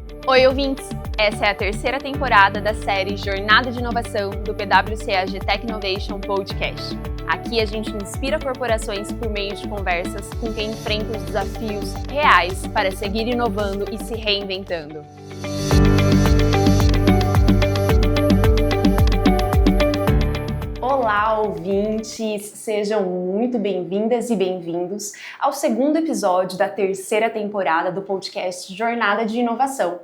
Oi, ouvintes! Essa é a terceira temporada da série Jornada de Inovação do PwC AG Tech Innovation Podcast. Aqui a gente inspira corporações por meio de conversas com quem enfrenta os desafios reais para seguir inovando e se reinventando. Olá, ouvintes! Sejam muito bem-vindas e bem-vindos ao segundo episódio da terceira temporada do podcast Jornada de Inovação.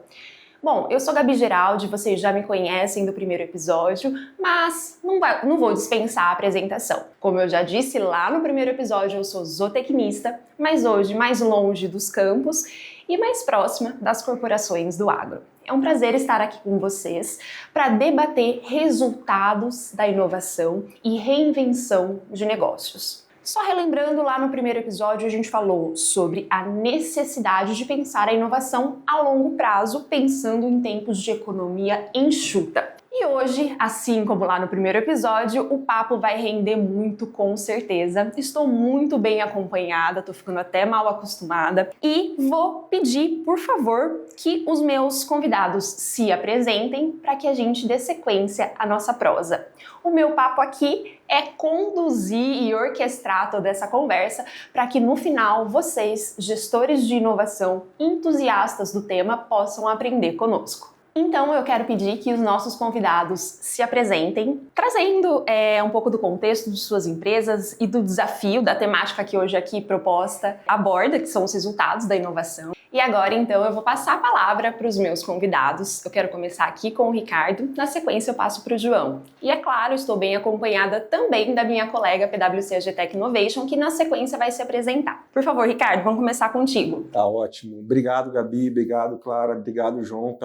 Bom, eu sou Gabi Geraldi, vocês já me conhecem do primeiro episódio, mas não vou dispensar a apresentação. Como eu já disse lá no primeiro episódio, eu sou zootecnista, mas hoje mais longe dos campos e mais próxima das corporações do agro. É um prazer estar aqui com vocês para debater resultados da inovação e reinvenção de negócios. Só relembrando, lá no primeiro episódio a gente falou sobre a necessidade de pensar a inovação a longo prazo, pensando em tempos de economia enxuta. E hoje, assim como lá no primeiro episódio, o papo vai render muito, com certeza. Estou muito bem acompanhada, tô ficando até mal acostumada e vou pedir, por favor, que os meus convidados se apresentem para que a gente dê sequência à nossa prosa. O meu papo aqui é conduzir e orquestrar toda essa conversa para que no final vocês, gestores de inovação, entusiastas do tema, possam aprender conosco. Então eu quero pedir que os nossos convidados se apresentem, trazendo um pouco do contexto de suas empresas e do desafio da temática que hoje aqui proposta aborda, que são os resultados da inovação. E agora então eu vou passar a palavra para os meus convidados. Eu quero começar aqui com o Ricardo, na sequência eu passo para o João. E é claro, estou bem acompanhada também da minha colega PwC AG Tech Innovation, que na sequência vai se apresentar. Por favor, Ricardo, vamos começar contigo. Tá ótimo. Obrigado, Gabi, obrigado, Clara, obrigado, João,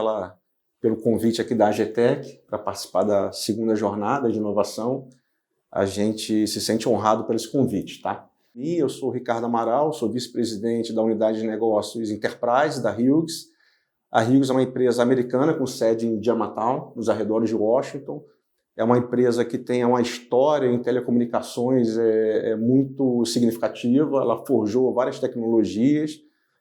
pelo convite aqui da AGTech para participar da segunda jornada de inovação. A gente se sente honrado por esse convite, tá? E eu sou o Ricardo Amaral, sou vice-presidente da unidade de negócios Enterprise da Hughes. A Hughes é uma empresa americana com sede em Germantown, nos arredores de Washington. É uma empresa que tem uma história em telecomunicações muito significativa. Ela forjou várias tecnologias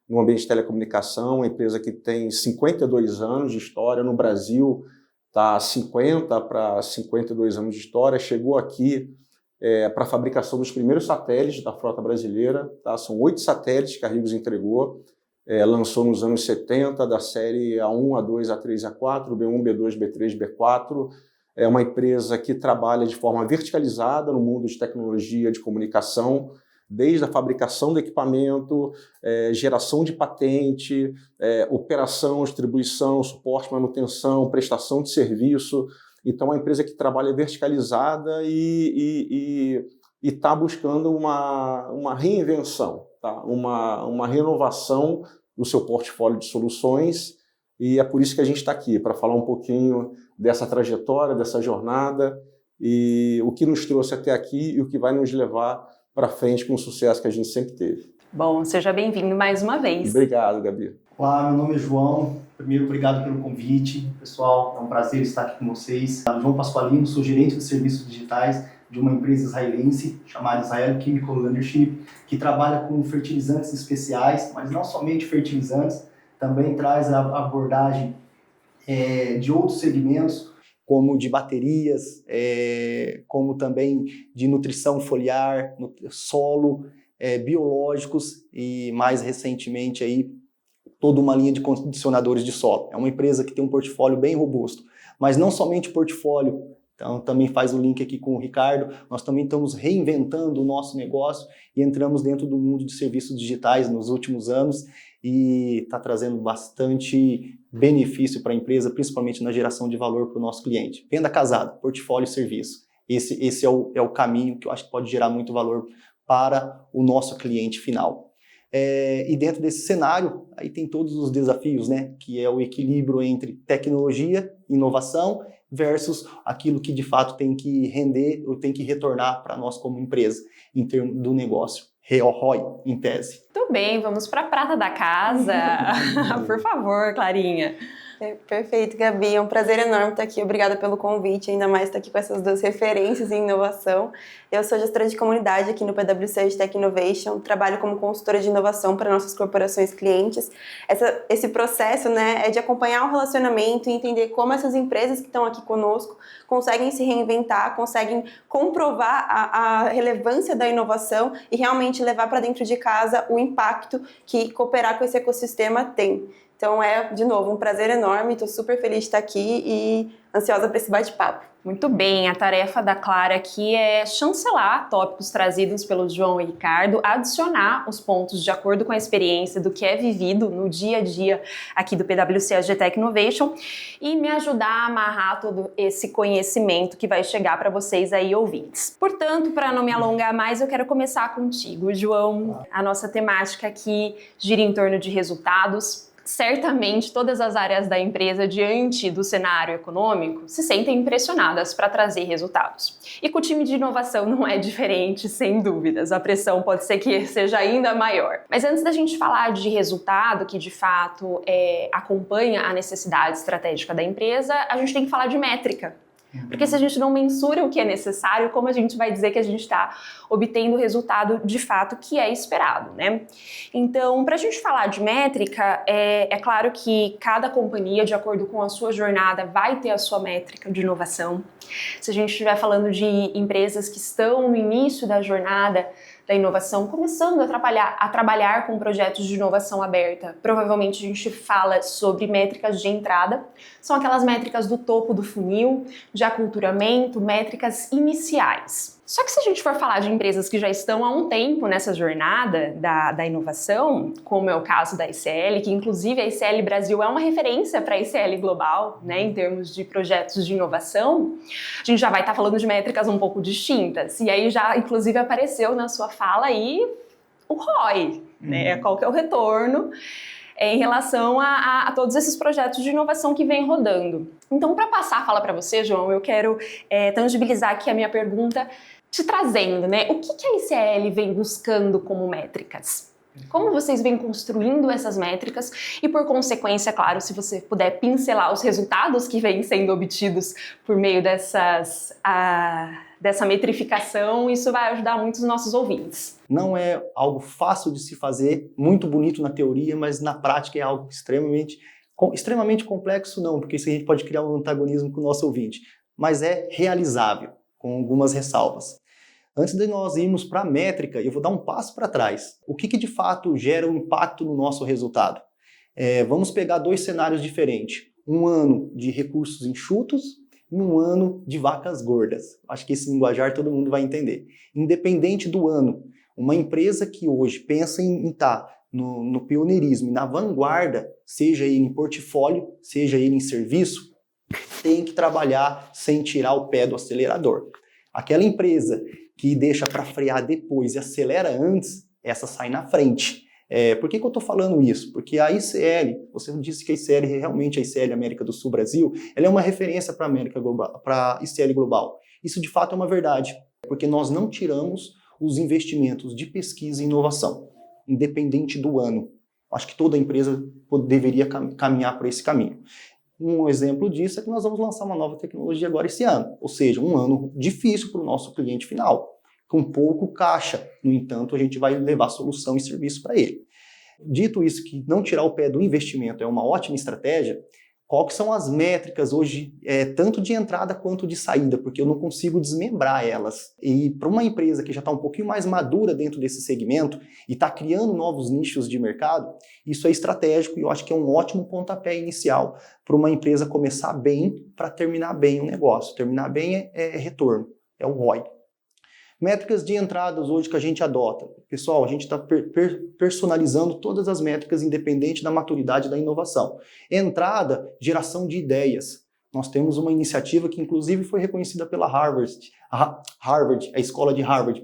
no ambiente de telecomunicação, uma empresa que tem 52 anos de história no Brasil, está 50 para 52 anos de história, chegou aqui para a fabricação dos primeiros satélites da frota brasileira, tá? São 8 satélites que a Hughes entregou, lançou nos anos 70, da série A1, A2, A3, A4, B1, B2, B3, B4, é uma empresa que trabalha de forma verticalizada no mundo de tecnologia de comunicação, desde a fabricação do equipamento, geração de patente, operação, distribuição, suporte, manutenção, prestação de serviço. Então, é uma empresa que trabalha verticalizada e está buscando uma reinvenção, tá? uma renovação do seu portfólio de soluções. E é por isso que a gente está aqui, para falar um pouquinho dessa trajetória, dessa jornada, e o que nos trouxe até aqui e o que vai nos levar para frente com o sucesso que a gente sempre teve. Bom, seja bem-vindo mais uma vez. Obrigado, Gabi. Olá, meu nome é João. Primeiro, obrigado pelo convite. Pessoal, é um prazer estar aqui com vocês. Eu sou João Pasqualino, sou gerente de serviços digitais de uma empresa israelense chamada Israel Chemical Leadership, que trabalha com fertilizantes especiais, mas não somente fertilizantes, também traz a abordagem de outros segmentos, como de baterias, como também de nutrição foliar, solo, biológicos e mais recentemente aí toda uma linha de condicionadores de solo. É uma empresa que tem um portfólio bem robusto, mas não somente portfólio, então também faz o link aqui com o Ricardo, nós também estamos reinventando o nosso negócio e entramos dentro do mundo de serviços digitais nos últimos anos e está trazendo bastante benefício para a empresa, principalmente na geração de valor para o nosso cliente. Venda casada, portfólio e serviço. Esse é o caminho que eu acho que pode gerar muito valor para o nosso cliente final. E dentro desse cenário, aí tem todos os desafios, né? Que é o equilíbrio entre tecnologia, inovação, versus aquilo que de fato tem que render ou tem que retornar para nós como empresa, em termos do negócio. ROI, em tese. Tudo bem, vamos para a prata da casa. Por favor, Clarinha. Perfeito, Gabi. É um prazer enorme estar aqui. Obrigada pelo convite, ainda mais estar aqui com essas duas referências em inovação. Eu sou gestora de comunidade aqui no PwC Agitec Innovation, trabalho como consultora de inovação para nossas corporações clientes. Esse processo, né, é de acompanhar o relacionamento e entender como essas empresas que estão aqui conosco conseguem se reinventar, conseguem comprovar a relevância da inovação e realmente levar para dentro de casa o impacto que cooperar com esse ecossistema tem. Então de novo, um prazer enorme, estou super feliz de estar aqui e ansiosa para esse bate-papo. Muito bem, a tarefa da Clara aqui é chancelar tópicos trazidos pelo João e Ricardo, adicionar os pontos de acordo com a experiência do que é vivido no dia a dia aqui do PwC Agitec Innovation e me ajudar a amarrar todo esse conhecimento que vai chegar para vocês aí, ouvintes. Portanto, para não me alongar mais, eu quero começar contigo, João. A nossa temática aqui gira em torno de resultados. Certamente todas as áreas da empresa, diante do cenário econômico, se sentem pressionadas para trazer resultados. E com o time de inovação não é diferente, sem dúvidas. A pressão pode ser que seja ainda maior. Mas antes da gente falar de resultado, que de fato acompanha a necessidade estratégica da empresa, a gente tem que falar de métrica. Porque se a gente não mensura o que é necessário, como a gente vai dizer que a gente está obtendo o resultado de fato que é esperado, né? Então, para a gente falar de métrica, é claro que cada companhia, de acordo com a sua jornada, vai ter a sua métrica de inovação. Se a gente estiver falando de empresas que estão no início da jornada da inovação, começando a trabalhar com projetos de inovação aberta, provavelmente a gente fala sobre métricas de entrada, são aquelas métricas do topo do funil, de aculturamento, métricas iniciais. Só que se a gente for falar de empresas que já estão há um tempo nessa jornada da inovação, como é o caso da ICL, que inclusive a ICL Brasil é uma referência para a ICL Global, né, em termos de projetos de inovação, a gente já vai estar falando de métricas um pouco distintas. E aí já inclusive apareceu na sua fala aí o ROI, né, qual que é o retorno em relação a todos esses projetos de inovação que vem rodando. Então, para passar a fala para você, João, eu quero tangibilizar aqui a minha pergunta, te trazendo, né? O que a ICL vem buscando como métricas? Como vocês vêm construindo essas métricas e, por consequência, claro, se você puder pincelar os resultados que vêm sendo obtidos por meio dessa metrificação, isso vai ajudar muito os nossos ouvintes. Não é algo fácil de se fazer, muito bonito na teoria, mas na prática é algo extremamente complexo, não, porque isso a gente pode criar um antagonismo com o nosso ouvinte, mas é realizável, com algumas ressalvas. Antes de nós irmos para a métrica, eu vou dar um passo para trás. O que de fato gera um impacto no nosso resultado? Vamos pegar dois cenários diferentes. Um ano de recursos enxutos e um ano de vacas gordas. Acho que esse linguajar todo mundo vai entender. Independente do ano, uma empresa que hoje pensa em estar no pioneirismo e na vanguarda, seja ele em portfólio, seja ele em serviço, tem que trabalhar sem tirar o pé do acelerador. Aquela empresa que deixa para frear depois e acelera antes, essa sai na frente. Por que eu estou falando isso? Porque a ICL, você disse que a ICL, realmente a ICL América do Sul Brasil, ela é uma referência para a ICL Global. Isso de fato é uma verdade, porque nós não tiramos os investimentos de pesquisa e inovação, independente do ano. Acho que toda empresa deveria caminhar por esse caminho. Um exemplo disso é que nós vamos lançar uma nova tecnologia agora esse ano, ou seja, um ano difícil para o nosso cliente final, com pouco caixa. No entanto, a gente vai levar solução e serviço para ele. Dito isso, que não tirar o pé do investimento é uma ótima estratégia, qual que são as métricas hoje, tanto de entrada quanto de saída, porque eu não consigo desmembrar elas. E para uma empresa que já está um pouquinho mais madura dentro desse segmento e está criando novos nichos de mercado, isso é estratégico e eu acho que é um ótimo pontapé inicial para uma empresa começar bem para terminar bem o negócio. Terminar bem é retorno, é o ROI. Métricas de entradas hoje que a gente adota. Pessoal, a gente está personalizando todas as métricas independente da maturidade da inovação. Entrada, geração de ideias. Nós temos uma iniciativa que inclusive foi reconhecida pela a escola de Harvard,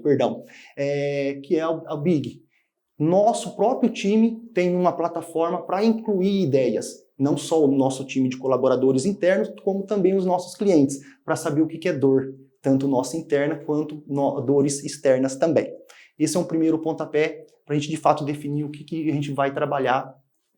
que é a Big. Nosso próprio time tem uma plataforma para incluir ideias. Não só o nosso time de colaboradores internos, como também os nossos clientes, para saber o que é dor. Tanto nossa interna quanto dores externas também. Esse é um primeiro pontapé para a gente de fato definir o que a gente vai trabalhar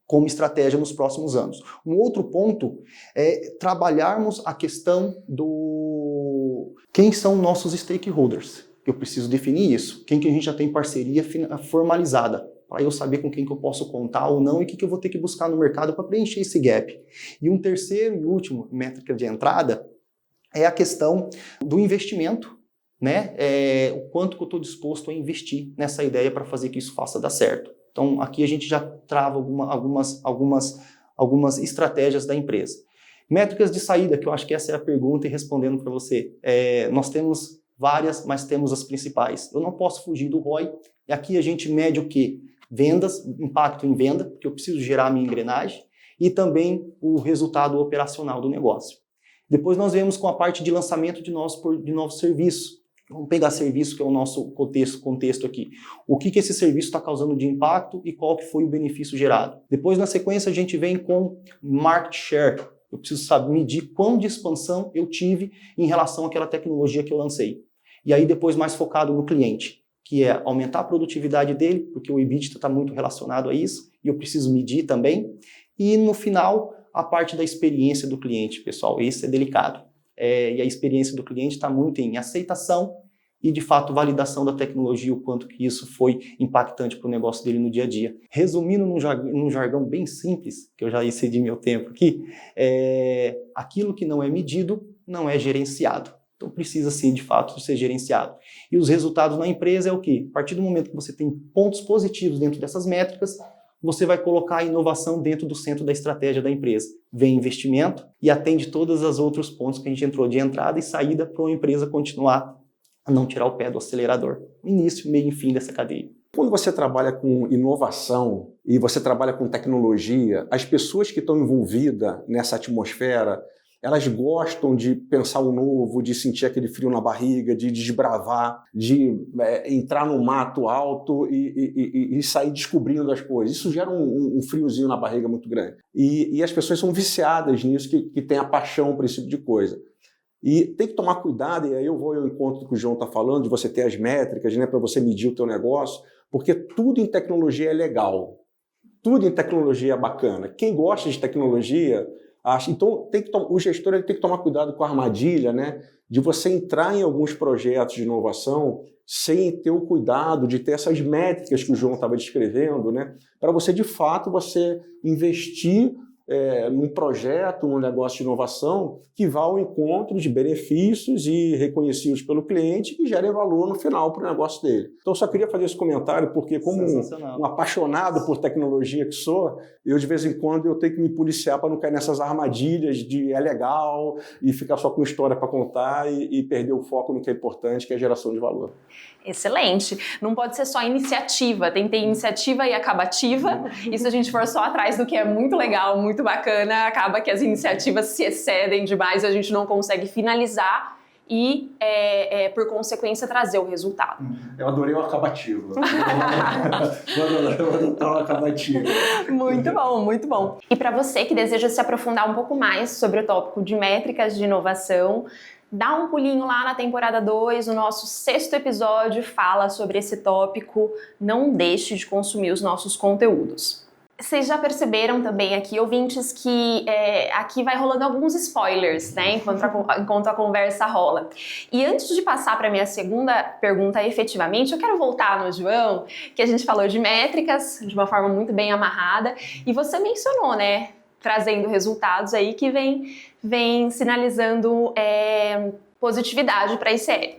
como estratégia nos próximos anos. Um outro ponto é trabalharmos a questão do quem são nossos stakeholders. Eu preciso definir isso. Quem que a gente já tem parceria formalizada, para eu saber com quem que eu posso contar ou não e o que eu vou ter que buscar no mercado para preencher esse gap. E um terceiro e último métrica de entrada é a questão do investimento, né? O quanto que eu estou disposto a investir nessa ideia para fazer que isso faça dar certo. Então, aqui a gente já trava algumas estratégias da empresa. Métricas de saída, que eu acho que essa é a pergunta e respondendo para você. Nós temos várias, mas temos as principais. Eu não posso fugir do ROI. E aqui a gente mede o quê? Vendas, impacto em venda, porque eu preciso gerar a minha engrenagem, e também o resultado operacional do negócio. Depois nós vemos com a parte de lançamento de novos serviços. Vamos pegar serviço, que é o nosso contexto aqui. O que esse serviço está causando de impacto e qual que foi o benefício gerado. Depois, na sequência, a gente vem com market share. Eu preciso saber medir quão de expansão eu tive em relação àquela tecnologia que eu lancei. E aí, depois, mais focado no cliente, que é aumentar a produtividade dele, porque o EBITDA está muito relacionado a isso, e eu preciso medir também. E, no final, a parte da experiência do cliente, pessoal. Esse é delicado. E a experiência do cliente está muito em aceitação e, de fato, validação da tecnologia, o quanto que isso foi impactante para o negócio dele no dia a dia. Resumindo num jargão bem simples, que eu já excedi meu tempo aqui, aquilo que não é medido não é gerenciado. Então, precisa, sim, de fato, ser gerenciado. E os resultados na empresa é o quê? A partir do momento que você tem pontos positivos dentro dessas métricas, você vai colocar a inovação dentro do centro da estratégia da empresa. Vem investimento e atende todos os outros pontos que a gente entrou de entrada e saída para uma empresa continuar a não tirar o pé do acelerador. Início, meio e fim dessa cadeia. Quando você trabalha com inovação e você trabalha com tecnologia, as pessoas que estão envolvidas nessa atmosfera, elas gostam de pensar o novo, de sentir aquele frio na barriga, de desbravar, de entrar no mato alto e sair descobrindo as coisas. Isso gera um friozinho na barriga muito grande. E as pessoas são viciadas nisso, que têm a paixão por esse tipo de coisa. E tem que tomar cuidado, e aí eu vou ao encontro do que o João está falando, de você ter as métricas, né, para você medir o teu negócio, porque tudo em tecnologia é legal. Tudo em tecnologia é bacana. Quem gosta de tecnologia... Então, o gestor ele tem que tomar cuidado com a armadilha, né, de você entrar em alguns projetos de inovação sem ter o cuidado de ter essas métricas que o João estava descrevendo, né, para você, de fato, você investir num projeto, num negócio de inovação que vá ao encontro de benefícios e reconhecidos pelo cliente que gerem valor no final para o negócio dele. Então, eu só queria fazer esse comentário porque, como um apaixonado por tecnologia que sou, eu, de vez em quando, eu tenho que me policiar para não cair nessas armadilhas de é legal e ficar só com história para contar e perder o foco no que é importante, que é a geração de valor. Excelente. Não pode ser só iniciativa, tem que ter iniciativa e acabativa, e se a gente for só atrás do que é muito legal, muito bacana, acaba que as iniciativas se excedem demais e a gente não consegue finalizar e, por consequência, trazer o resultado. Eu adorei o acabativo. Vou adotar o acabativo. Muito bom, muito bom. E para você que deseja se aprofundar um pouco mais sobre o tópico de métricas de inovação, dá um pulinho lá na temporada 2, o nosso 6º episódio fala sobre esse tópico. Não deixe de consumir os nossos conteúdos. Vocês já perceberam também aqui, ouvintes, que aqui vai rolando alguns spoilers, né, enquanto a conversa rola. E antes de passar para a minha segunda pergunta efetivamente, eu quero voltar no João, que a gente falou de métricas de uma forma muito bem amarrada, e você mencionou, né, trazendo resultados aí que vem sinalizando positividade para a ICL.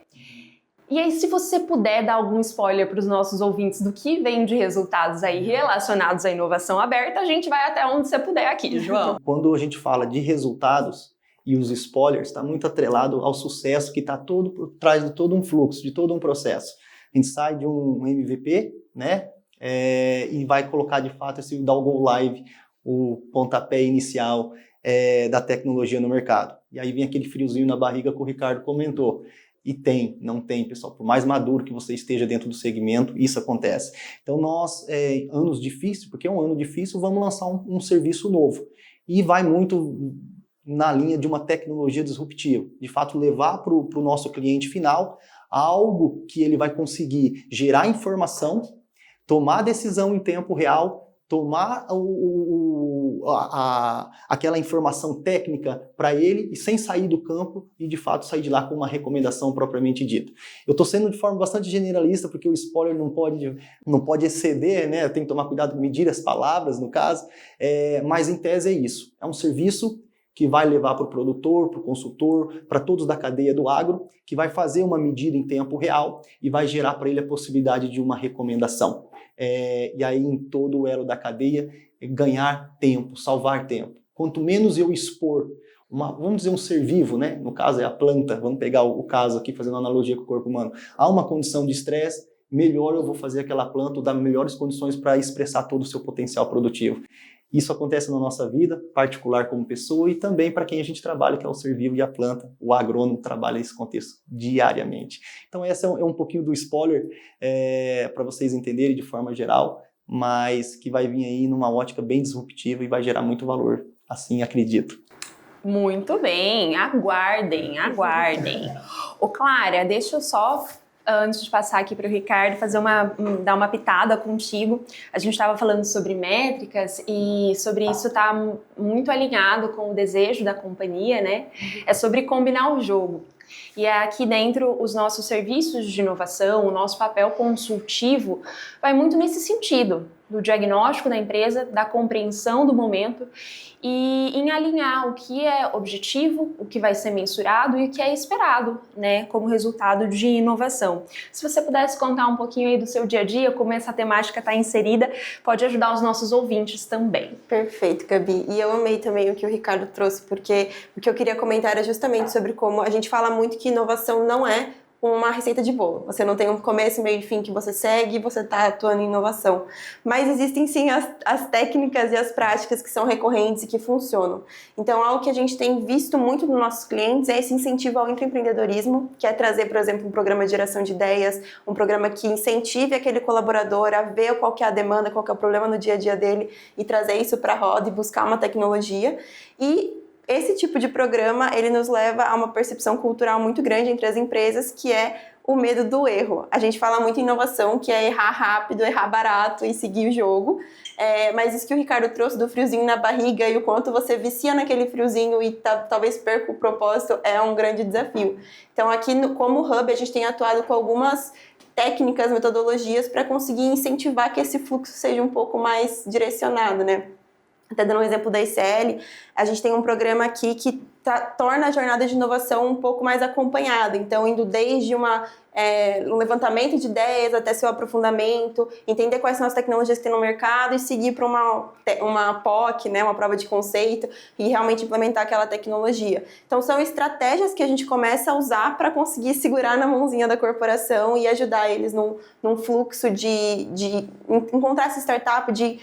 E aí, se você puder dar algum spoiler para os nossos ouvintes do que vem de resultados aí relacionados à inovação aberta, a gente vai até onde você puder aqui, João. Quando a gente fala de resultados e os spoilers, está muito atrelado ao sucesso que está todo por trás de todo um fluxo, de todo um processo. A gente sai de um MVP, né, e vai colocar de fato dar o go live, o pontapé inicial da tecnologia no mercado. E aí vem aquele friozinho na barriga que o Ricardo comentou. E não tem, pessoal. Por mais maduro que você esteja dentro do segmento, isso acontece. Então nós, anos difíceis, porque é um ano difícil, vamos lançar um serviço novo. E vai muito na linha de uma tecnologia disruptiva. De fato, levar para o nosso cliente final algo que ele vai conseguir gerar informação, tomar decisão em tempo real tomar aquela informação técnica para ele e sem sair do campo e, de fato, sair de lá com uma recomendação propriamente dita. Eu estou sendo de forma bastante generalista, porque o spoiler não pode exceder, né? Tem que tomar cuidado, medir as palavras, no caso, mas em tese é isso. É um serviço que vai levar para o produtor, para o consultor, para todos da cadeia do agro, que vai fazer uma medida em tempo real e vai gerar para ele a possibilidade de uma recomendação. E aí, em todo o elo da cadeia, ganhar tempo, salvar tempo. Quanto menos eu expor, vamos dizer, um ser vivo, né? No caso é a planta, vamos pegar o caso aqui, fazendo analogia com o corpo humano. Há uma condição de estresse, melhor eu vou fazer aquela planta, dar melhores condições para expressar todo o seu potencial produtivo. Isso acontece na nossa vida, particular como pessoa, e também para quem a gente trabalha, que é o ser vivo e a planta. O agrônomo trabalha esse contexto diariamente. Então, esse é um pouquinho do spoiler para vocês entenderem de forma geral, mas que vai vir aí numa ótica bem disruptiva e vai gerar muito valor, assim acredito. Muito bem, aguardem. Ô Clara, deixa eu só, antes de passar aqui para o Ricardo, dar uma pitada contigo. A gente estava falando sobre métricas e sobre isso está muito alinhado com o desejo da companhia, né? É sobre combinar o jogo. E aqui dentro, os nossos serviços de inovação, o nosso papel consultivo vai muito nesse sentido, do diagnóstico da empresa, da compreensão do momento e em alinhar o que é objetivo, o que vai ser mensurado e o que é esperado, né, como resultado de inovação. Se você pudesse contar um pouquinho aí do seu dia a dia, como essa temática está inserida, pode ajudar os nossos ouvintes também. Perfeito, Gabi. E eu amei também o que o Ricardo trouxe, porque o que eu queria comentar era justamente sobre como a gente fala muito que inovação não é uma receita de bolo. Você não tem um começo, meio e fim que você segue e você está atuando em inovação. Mas existem sim as técnicas e as práticas que são recorrentes e que funcionam. Então, algo que a gente tem visto muito nos nossos clientes é esse incentivo ao intraempreendedorismo, que é trazer, por exemplo, um programa de geração de ideias, um programa que incentive aquele colaborador a ver qual que é a demanda, qual que é o problema no dia a dia dele e trazer isso para a roda e buscar uma tecnologia. E esse tipo de programa, ele nos leva a uma percepção cultural muito grande entre as empresas, que é o medo do erro. A gente fala muito em inovação, que é errar rápido, errar barato e seguir o jogo. Mas isso que o Ricardo trouxe do friozinho na barriga e o quanto você vicia naquele friozinho e talvez perca o propósito é um grande desafio. Então aqui como Hub a gente tem atuado com algumas técnicas, metodologias para conseguir incentivar que esse fluxo seja um pouco mais direcionado, né? Até dando um exemplo da ICL, a gente tem um programa aqui que torna a jornada de inovação um pouco mais acompanhada. Então, indo desde um levantamento de ideias até seu aprofundamento, entender quais são as tecnologias que tem no mercado e seguir para uma POC, né, uma prova de conceito, e realmente implementar aquela tecnologia. Então, são estratégias que a gente começa a usar para conseguir segurar na mãozinha da corporação e ajudar eles num fluxo de encontrar essa startup, de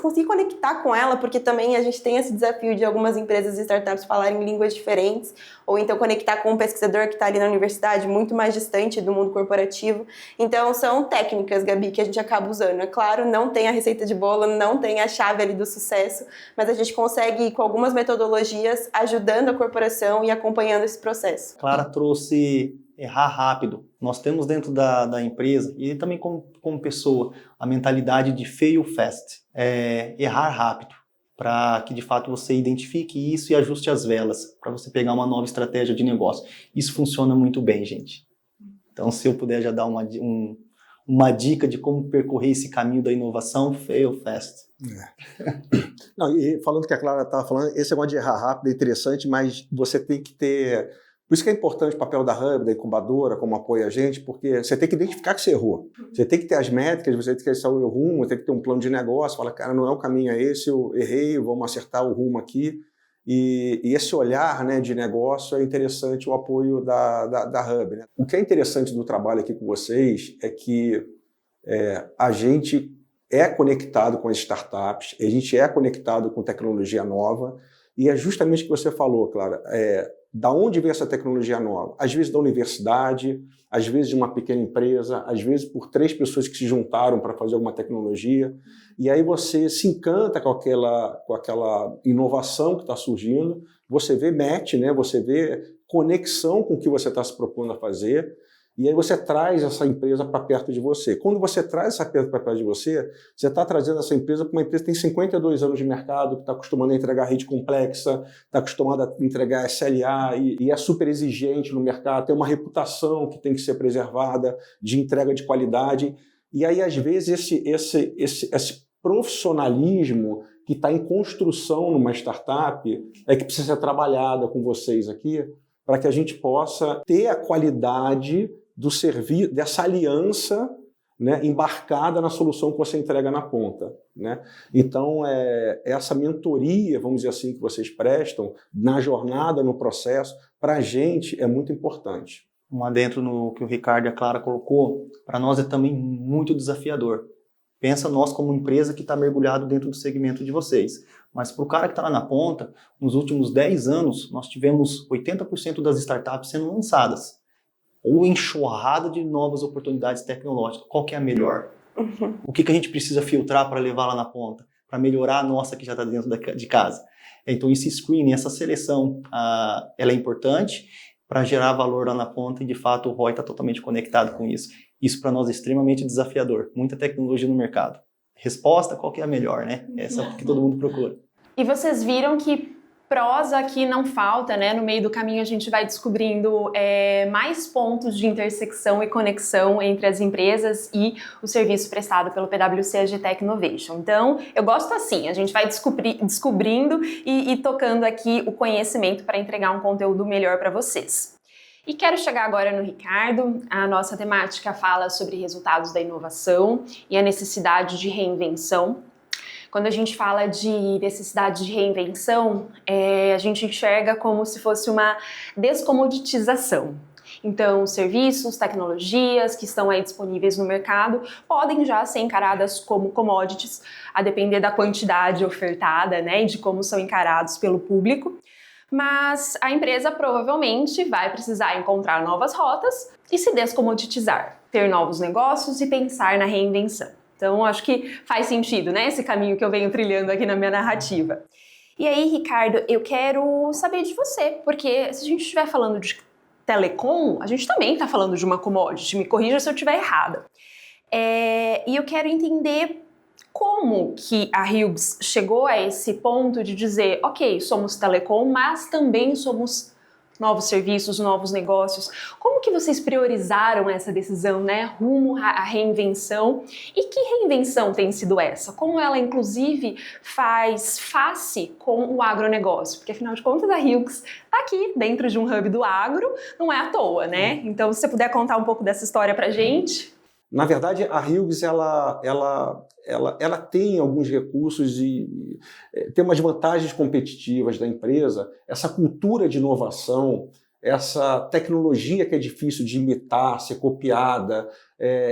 conseguir conectar com ela, porque também a gente tem esse desafio de algumas empresas e startups falarem línguas diferentes, ou então conectar com um pesquisador que está ali na universidade, muito mais distante do mundo corporativo. Então, são técnicas, Gabi, que a gente acaba usando. É claro, não tem a receita de bolo, não tem a chave ali do sucesso, mas a gente consegue ir com algumas metodologias ajudando a corporação e acompanhando esse processo. Clara trouxe errar rápido. Nós temos dentro da empresa, e também como pessoa, a mentalidade de fail fast. Errar rápido, para que de fato você identifique isso e ajuste as velas, para você pegar uma nova estratégia de negócio. Isso funciona muito bem, gente. Então, se eu puder já dar uma dica de como percorrer esse caminho da inovação, fail fast. Não, e falando que a Clara estava falando, esse negócio de errar rápido é interessante, mas você tem que ter... Por isso que é importante o papel da Hub, da incubadora, como apoia a gente, porque você tem que identificar que você errou. Você tem que ter as métricas, você tem que ter o rumo, você tem que ter um plano de negócio, fala, cara, não é o caminho é esse, eu errei, vamos acertar o rumo aqui. E esse olhar, né, de negócio é interessante, o apoio da Hub. Né? O que é interessante do trabalho aqui com vocês é que a gente é conectado com as startups, a gente é conectado com tecnologia nova, e é justamente o que você falou, Clara, da onde vem essa tecnologia nova? Às vezes da universidade, às vezes de uma pequena empresa, às vezes por 3 pessoas que se juntaram para fazer alguma tecnologia, e aí você se encanta com aquela inovação que está surgindo, você vê match, né? Você vê conexão com o que você está se propondo a fazer, E aí você traz essa empresa para perto de você. Quando você traz essa empresa para perto de você, você está trazendo essa empresa para uma empresa que tem 52 anos de mercado, que está acostumada a entregar rede complexa, está acostumada a entregar SLA e é super exigente no mercado, tem uma reputação que tem que ser preservada de entrega de qualidade. E aí, às vezes, esse profissionalismo que está em construção numa startup é que precisa ser trabalhada com vocês aqui para que a gente possa ter a qualidade do serviço, dessa aliança, né, embarcada na solução que você entrega na ponta, né? Então, essa mentoria, vamos dizer assim, que vocês prestam na jornada, no processo, para a gente é muito importante. Um adentro no que o Ricardo e a Clara colocou, para nós é também muito desafiador. Pensa nós como empresa que está mergulhado dentro do segmento de vocês. Mas para o cara que está lá na ponta, nos últimos 10 anos, nós tivemos 80% das startups sendo lançadas. Ou enxurrada de novas oportunidades tecnológicas. Qual que é a melhor? O que a gente precisa filtrar para levar lá na ponta? Para melhorar a nossa que já está dentro de casa. Então esse screening, essa seleção, ela é importante para gerar valor lá na ponta e de fato o ROI está totalmente conectado com isso. Isso para nós é extremamente desafiador. Muita tecnologia no mercado. Resposta, qual que é a melhor, né? Essa é o que todo mundo procura. E vocês viram que prosa aqui não falta, né? No meio do caminho a gente vai descobrindo mais pontos de intersecção e conexão entre as empresas e o serviço prestado pelo PwC AGTech Innovation. Então, eu gosto assim, a gente vai descobrindo e tocando aqui o conhecimento para entregar um conteúdo melhor para vocês. E quero chegar agora no Ricardo. A nossa temática fala sobre resultados da inovação e a necessidade de reinvenção. Quando a gente fala de necessidade de reinvenção, a gente enxerga como se fosse uma descomoditização. Então, serviços, tecnologias que estão aí disponíveis no mercado podem já ser encaradas como commodities, a depender da quantidade ofertada, né, e de como são encarados pelo público. Mas a empresa provavelmente vai precisar encontrar novas rotas e se descomoditizar, ter novos negócios e pensar na reinvenção. Então, acho que faz sentido, né, esse caminho que eu venho trilhando aqui na minha narrativa. E aí, Ricardo, eu quero saber de você, porque se a gente estiver falando de telecom, a gente também está falando de uma commodity, me corrija se eu estiver errada. E eu quero entender como que a Hughes chegou a esse ponto de dizer, ok, somos telecom, mas também somos novos serviços, novos negócios. Como que vocês priorizaram essa decisão, né, rumo à reinvenção? E que reinvenção tem sido essa? Como ela, inclusive, faz face com o agronegócio? Porque, afinal de contas, a Hughes está aqui dentro de um hub do agro, não é à toa, né? Então, se você puder contar um pouco dessa história pra gente. Na verdade, a Hughes, ela tem alguns recursos e tem umas vantagens competitivas da empresa, essa cultura de inovação, essa tecnologia que é difícil de imitar, ser copiada,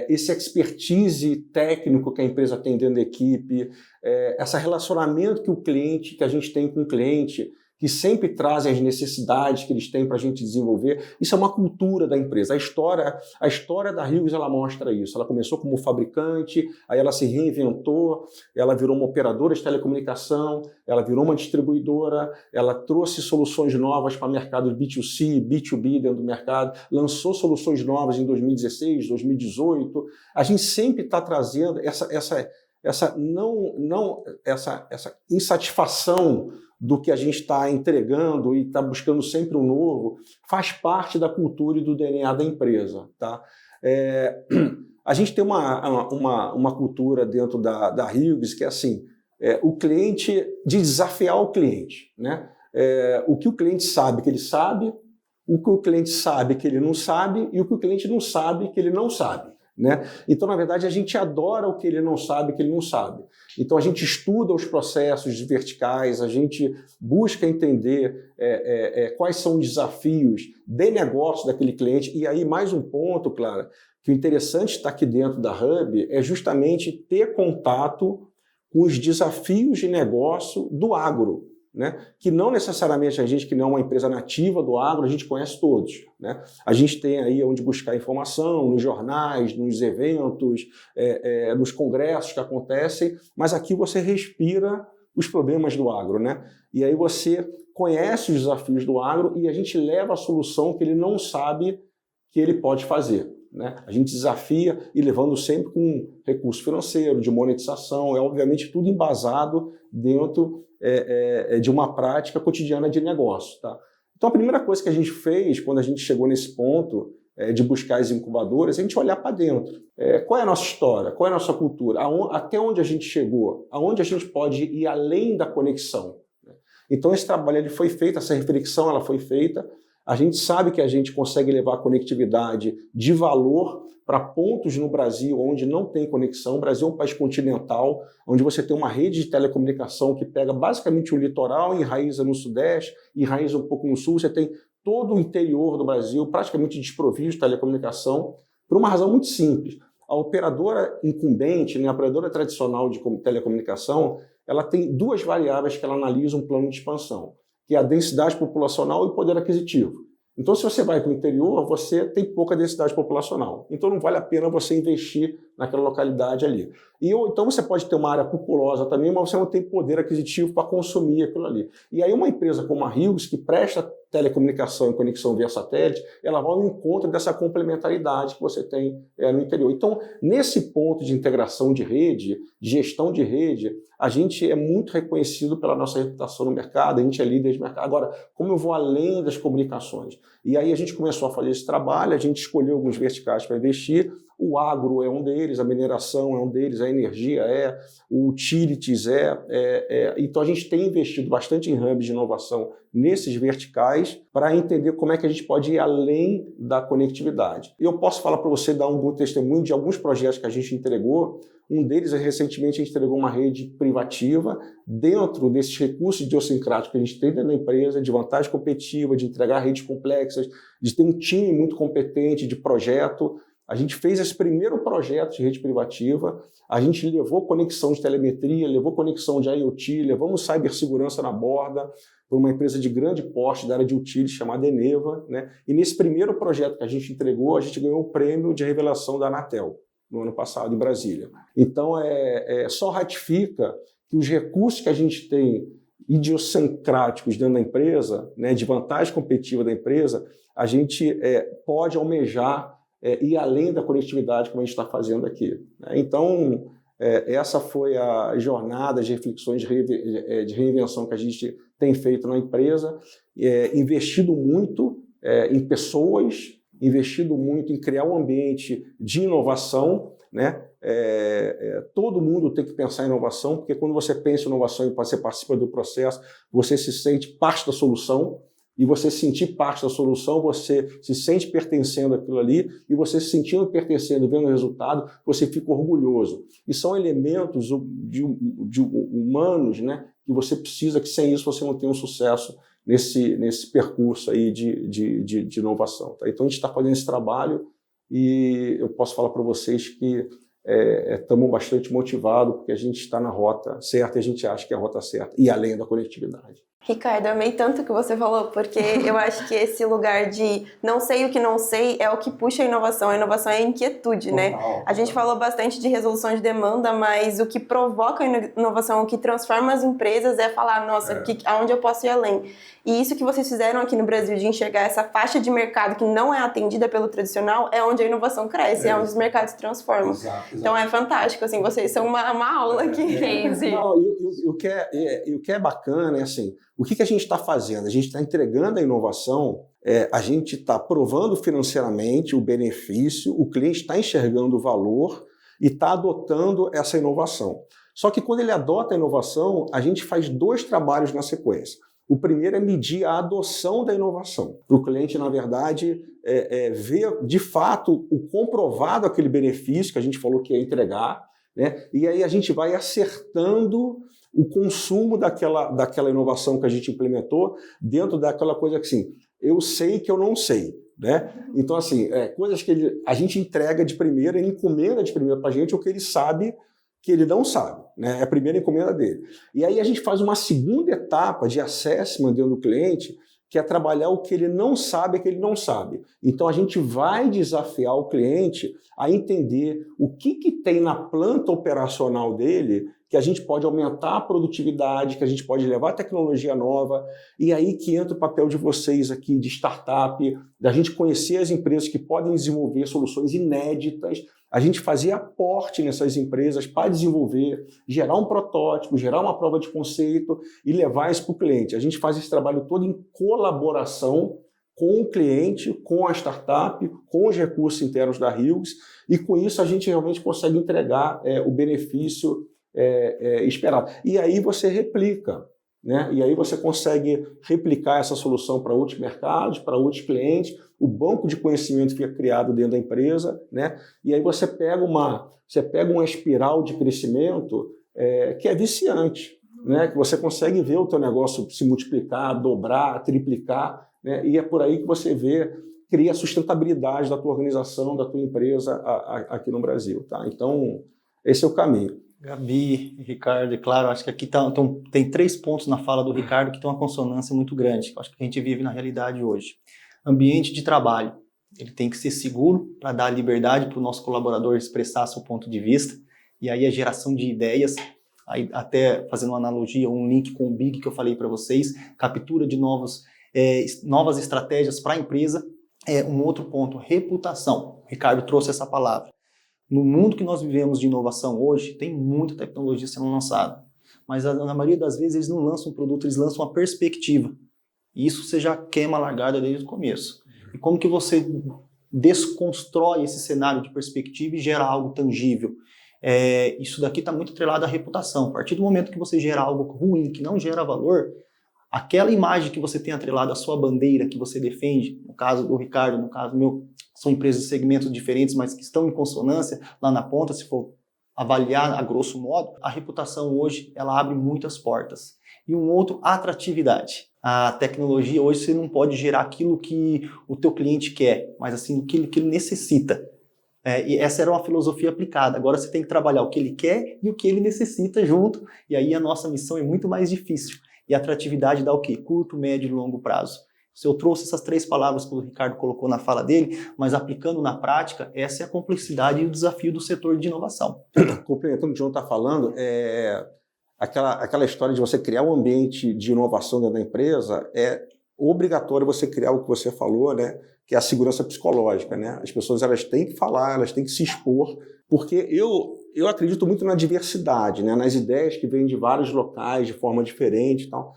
esse expertise técnico que a empresa tem dentro da equipe, esse relacionamento que a gente tem com o cliente, que sempre trazem as necessidades que eles têm para a gente desenvolver. Isso é uma cultura da empresa. A história da Hughes, ela mostra isso. Ela começou como fabricante, aí ela se reinventou, ela virou uma operadora de telecomunicação, ela virou uma distribuidora, ela trouxe soluções novas para o mercado B2C, B2B dentro do mercado, lançou soluções novas em 2016, 2018. A gente sempre está trazendo essa insatisfação do que a gente está entregando e está buscando sempre um novo, faz parte da cultura e do DNA da empresa. Tá? A gente tem uma cultura dentro da Hughes que é assim, o cliente, de desafiar o cliente. Né? O que o cliente sabe que ele sabe, o que o cliente sabe que ele não sabe e o que o cliente não sabe que ele não sabe. Né? Então, na verdade, a gente adora o que ele não sabe, que ele não sabe. Então, a gente estuda os processos verticais, a gente busca entender quais são os desafios de negócio daquele cliente. E aí, mais um ponto, Clara, que o interessante estar aqui dentro da Hub é justamente ter contato com os desafios de negócio do agro. Né? Que não necessariamente a gente, que não é uma empresa nativa do agro, a gente conhece todos. Né? A gente tem aí onde buscar informação, nos jornais, nos eventos, nos congressos que acontecem, mas aqui você respira os problemas do agro. Né? E aí você conhece os desafios do agro e a gente leva a solução que ele não sabe que ele pode fazer. né? A gente desafia e levando sempre com recurso financeiro, de monetização, obviamente tudo embasado dentro de uma prática cotidiana de negócio. Tá? Então a primeira coisa que a gente fez quando a gente chegou nesse ponto de buscar as incubadoras, a gente olhar para dentro. Qual é a nossa história? Qual é a nossa cultura? Até onde a gente chegou? Aonde a gente pode ir além da conexão? Então esse trabalho ele foi feito, essa reflexão ela foi feita. A gente sabe que a gente consegue levar a conectividade de valor para pontos no Brasil onde não tem conexão. O Brasil é um país continental, onde você tem uma rede de telecomunicação que pega basicamente o litoral, enraiza no sudeste, enraiza um pouco no sul. Você tem todo o interior do Brasil praticamente desprovido de telecomunicação, por uma razão muito simples. A operadora incumbente, né, a operadora tradicional de telecomunicação, ela tem duas variáveis que ela analisa um plano de expansão, que é a densidade populacional e o poder aquisitivo. Então, se você vai para o interior, você tem pouca densidade populacional. Então, não vale a pena você investir naquela localidade ali. Então, você pode ter uma área populosa também, mas você não tem poder aquisitivo para consumir aquilo ali. E aí, uma empresa como a Hughes, que presta telecomunicação e conexão via satélite, ela vai ao encontro dessa complementaridade que você tem no interior. Então, nesse ponto de integração de rede, de gestão de rede, a gente é muito reconhecido pela nossa reputação no mercado, a gente é líder de mercado. Agora, como eu vou além das comunicações? E aí a gente começou a fazer esse trabalho, a gente escolheu alguns verticais para investir, o agro é um deles, a mineração é um deles, a energia o utilities Então a gente tem investido bastante em hubs de inovação nesses verticais para entender como é que a gente pode ir além da conectividade. E eu posso falar para você, dar um bom testemunho de alguns projetos que a gente entregou. Um deles, recentemente, a gente entregou uma rede privativa dentro desses recursos idiosincráticos que a gente tem dentro da empresa, de vantagem competitiva, de entregar redes complexas, de ter um time muito competente de projeto. A gente fez esse primeiro projeto de rede privativa, a gente levou conexão de telemetria, levou conexão de IoT, levamos cibersegurança na borda por uma empresa de grande porte da área de utilities chamada Eneva, né? E nesse primeiro projeto que a gente entregou, a gente ganhou o prêmio de revelação da Anatel no ano passado, em Brasília. Então, só ratifica que os recursos que a gente tem idiosincráticos dentro da empresa, né, de vantagem competitiva da empresa, a gente pode almejar ir além da conectividade como a gente está fazendo aqui. Né? Então, essa foi a jornada de reflexões de reinvenção que a gente tem feito na empresa, investido muito em pessoas, investido muito em criar um ambiente de inovação, né? Todo mundo tem que pensar em inovação, porque quando você pensa em inovação e você participa do processo, você se sente parte da solução, e você se sentir parte da solução, você se sente pertencendo àquilo ali, e você se sentindo pertencendo, vendo o resultado, você fica orgulhoso. E são elementos de humanos, né, que você precisa, que sem isso você não tem um sucesso nesse percurso aí de inovação. Tá? Então a gente está fazendo esse trabalho e eu posso falar para vocês que estamos bastante motivados porque a gente está na rota certa e a gente acha que é a rota certa e além da conectividade. Ricardo, eu amei tanto o que você falou, porque eu acho que esse lugar de não sei o que não sei é o que puxa a inovação é a inquietude, né? A gente falou bastante de resolução de demanda, mas o que provoca a inovação, o que transforma as empresas é falar, nossa, aonde eu posso ir além? E isso que vocês fizeram aqui no Brasil, de enxergar essa faixa de mercado que não é atendida pelo tradicional, é onde a inovação cresce, é onde os mercados se transformam. Exato. Então é fantástico, assim, vocês são uma aula aqui. Não, o que é bacana é assim, o que a gente está fazendo? A gente está entregando a inovação, a gente está provando financeiramente o benefício, o cliente está enxergando o valor e está adotando essa inovação. Só que quando ele adota a inovação, a gente faz 2 trabalhos na sequência. O primeiro é medir a adoção da inovação. Para o cliente, na verdade, ver de fato o comprovado aquele benefício que a gente falou que ia entregar, né? E aí a gente vai acertando o consumo daquela inovação que a gente implementou dentro daquela coisa que, assim, eu sei que eu não sei. Né? Então, assim, coisas que a gente entrega de primeira, ele encomenda de primeira para a gente o que ele sabe que ele não sabe, né? É a primeira encomenda dele. E aí a gente faz uma segunda etapa de assessment dentro do cliente, que é trabalhar o que ele não sabe, que ele não sabe. Então, a gente vai desafiar o cliente a entender o que tem na planta operacional dele que a gente pode aumentar a produtividade, que a gente pode levar tecnologia nova, e aí que entra o papel de vocês aqui, de startup, da gente conhecer as empresas que podem desenvolver soluções inéditas, a gente fazer aporte nessas empresas para desenvolver, gerar um protótipo, gerar uma prova de conceito e levar isso para o cliente. A gente faz esse trabalho todo em colaboração com o cliente, com a startup, com os recursos internos da Hughes, e com isso a gente realmente consegue entregar o benefício esperado. E aí você replica, né? E aí você consegue replicar essa solução para outros mercados, para outros clientes, o banco de conhecimento fica criado dentro da empresa, né? E aí você pega uma espiral de crescimento que é viciante, né? Que você consegue ver o teu negócio se multiplicar, dobrar, triplicar, né? E é por aí que você cria a sustentabilidade da tua organização, da tua empresa aqui no Brasil, tá? Então, esse é o caminho. Gabi, Ricardo, e claro, acho que aqui tem 3 pontos na fala do Ricardo que tem uma consonância muito grande, que acho que a gente vive na realidade hoje. Ambiente de trabalho, ele tem que ser seguro para dar liberdade para o nosso colaborador expressar seu ponto de vista, e aí a geração de ideias, aí até fazendo uma analogia, um link com o Big que eu falei para vocês, captura de novas estratégias para a empresa. Um outro ponto, reputação. O Ricardo trouxe essa palavra. No mundo que nós vivemos de inovação hoje, tem muita tecnologia sendo lançada, mas na maioria das vezes eles não lançam um produto, eles lançam uma perspectiva. E isso você já queima a largada desde o começo. E como que você desconstrói esse cenário de perspectiva e gera algo tangível? Isso daqui está muito atrelado à reputação. A partir do momento que você gera algo ruim, que não gera valor, aquela imagem que você tem atrelada à sua bandeira, que você defende, no caso do Ricardo, no caso meu, são empresas de segmentos diferentes, mas que estão em consonância lá na ponta, se for avaliar a grosso modo, a reputação hoje, ela abre muitas portas. E um outro, atratividade. A tecnologia hoje você não pode gerar aquilo que o teu cliente quer, mas assim, aquilo que ele necessita. E essa era uma filosofia aplicada. Agora você tem que trabalhar o que ele quer e o que ele necessita junto, e aí a nossa missão é muito mais difícil. E a atratividade dá o quê? Curto, médio e longo prazo. Se eu trouxe essas 3 palavras que o Ricardo colocou na fala dele, mas aplicando na prática, essa é a complexidade e o desafio do setor de inovação. Complementando o que o João está falando, aquela história de você criar um ambiente de inovação dentro da empresa, é obrigatório você criar o que você falou, né? Que é a segurança psicológica, né? As pessoas elas têm que falar, elas têm que se expor, porque eu acredito muito na diversidade, né? Nas ideias que vêm de vários locais, de forma diferente e tal.